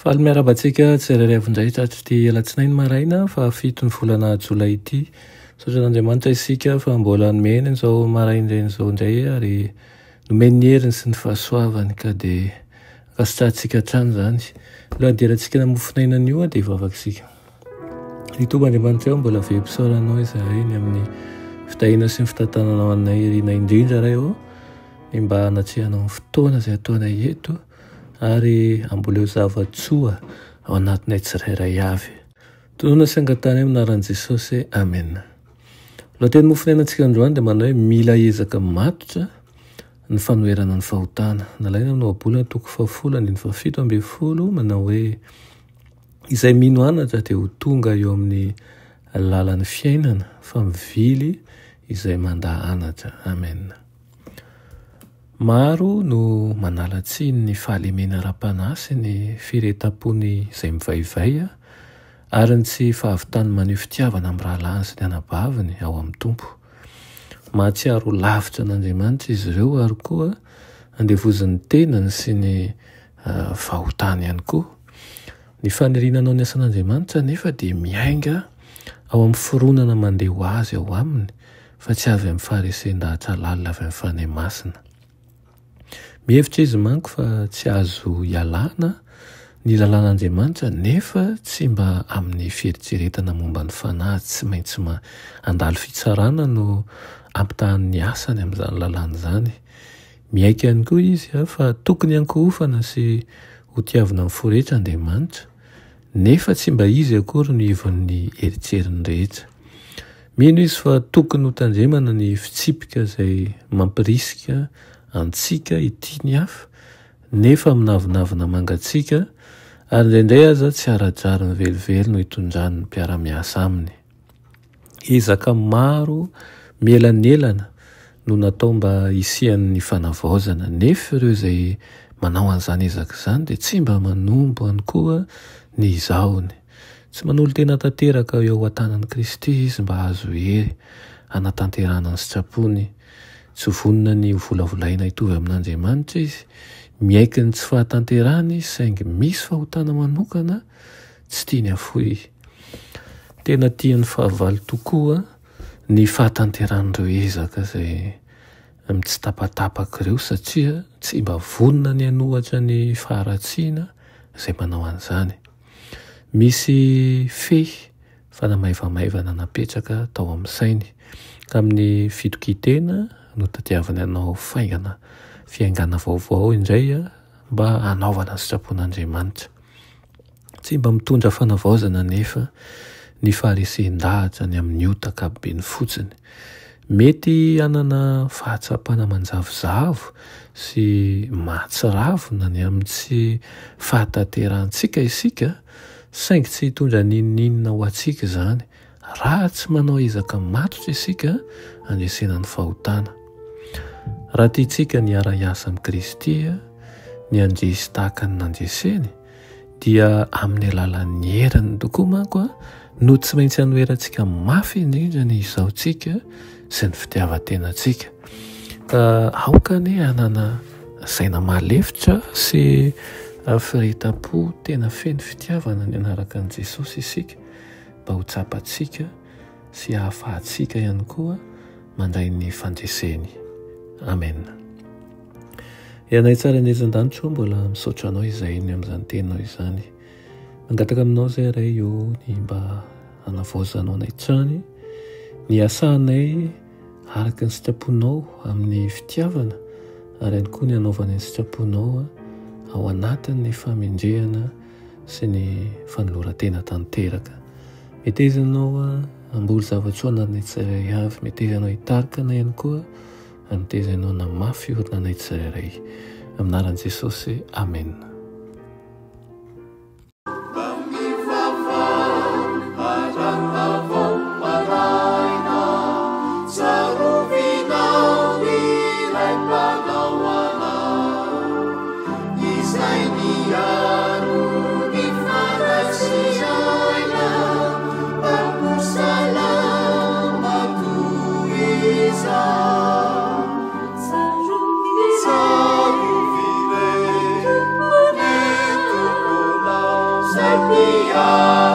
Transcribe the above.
Faly miarabantsika tsirairay tratry ty alatsinainy maraina fa 7 ny volana Jolay ity. Sotran'Andriamanitra isika fa mbola nomeny izao maraindreny izao indray ary nomeny ny heriny sy ny fahasoavany ka dia akasitrahantsika hatrany izany. Alohan'ny dirantsika namofinaina an'io dia vavakisika. Itoba Andriamanitra eo mbola ve-pisaoranao izahay ny amin'ny fitahina sy ny fitantananao anay irina indrindra ray ao ny mba hanatrehanao ny fotoana izay ataonay eto ary amboleo zavatsoa ao anatinay tsirairay avy. Tonoana sy angatany aminaran'i Jesosy. Amen. Lohateny mofinainantsika androany dia manao hoe mila ezaka matotra ny fanoherana ny fahotana. Nalaina amin'ny ohabolana toko 7:17 manao hoe izay mino anatra dia ho tonga eo amin'ny lalan'ny fiainana fa mivily izay manda anatra. Amen. Maro no manalatsiny ny fahalemena ara-panahy ny firetam-pony izay mivaivay ary ny tsy fahavitany maneho fitiavana amin'ny rahalahy sy ny anabaviny ao amin'ny Tompo. Mahatsiaro lavitra an'Andriamanitra izy ireo ary koa andevozan'ny tenany sy ny fahotany ihany koa. Ny faniriananao ny asan'Andriamanitra nefa dia miainga ao amin'ny foronana mandeha ho azy ao aminy fa tsy avy amin'ny faharesen-dahatra lalina avy amin'ny fanahy masina. Mihevitra izy manko fa tsy azo ialana ny lalàn'Andriamanitra nefa tsy mba amin'ny fieritreretana momba ny fanahy tsy maintsy andalo fitsarana no ampitahan'ny asany amin'izany lalàna izany. Miaika ihany koa izy fa tokony hankohofana sy ho tiavina amin'ny foretra Andriamanitra nefa tsy mba izy akory no ivon'ny eritseriny rehetra. Mino izy fa tokony ho tandremana ny fitsipika izay mampirisika antsika ity ny hafa nefa aminavinavina mangatsika ary indraindray aza tsy ara-drary ny velively no hitondrany ny mpiara-miasa aminy. Ezaka maro mielanelana no natao mba hisian'ny fanavaozana nefa ireo izay manao an'izany ezaka izany dia tsy mba manombo ihany koa ny izahony. Tsy manolo tena tanteraka eo an-tanan'i Kristy izy mba azo hery hanatanterana ny sitrapony. Tsy vonona ny volavolaina hitovy amin'Andriamanitra izy, miaiky ny tsy fahatanterany saingy misy fahotana manokana tsy tiany afoy. Tena tian'ny fahavalo tokoa ny fahatanteran'ireo ezaka izay tsy tapatapaka ireo satria tsy mba vonona ny hanohatra ny faharatsiana izay manao an'izany. Misy fanamaivamaivana napetraka tao amin'ny sainy ka amin'ny fitokitena no tadiavany hanao fiaingana vaovao indray mba hanaovana sitrapon'Andriamanitra. Tsy mba mitondra fanavaozana nefa ny faharesen-dahatra ny amin'ny ota-kapobeny fotsiny. Mety hanana fahatsapana manjavozavo sy mahatsiravina ny amin'ny tsy fahatanterantsika isika saingy tsy hitondra ninninona ho antsika izany raha tsy manao ezaka matotra isika handresena ny fahotana. Raha tiantsika ny ara-iasa amin'ny Kristy ny andresy tahaka ny nandreseny dia amin'ny alalan'ny heriny tokoa manko no tsy maintsy hanoherantsika mafy indrindra ny izahotsika sy ny fitiavan-tenantsika. Ka aoka ny hanana saina malefitra sy firetam-po tena feno fitiavana ny anaraka an'i Jesosy isika mba ho tsapantsika sy hahafahantsika ihany koa mandray ny fandreseny. Amen. Ianay tsara indresan-danitra mbola misaotra anao izay ny amin'izany teninao izany. Mangataka aminao izay ray eo ny mba hanavaozanao anay trany, ny asanay araka ny sitraponao amin'ny fitiavana ary ihany koa ny hanaovana ny sitraponao ao anatin'ny famendrehana sy ny fanoloran-tena tanteraka. Metezinao amboly zavatsoa ananay tsirairay avy, metezinao hitarika anay ihany koa, metezinao namafy orina anay tsirairay. Aminaran'i Jesosy. Amen. Ni miaino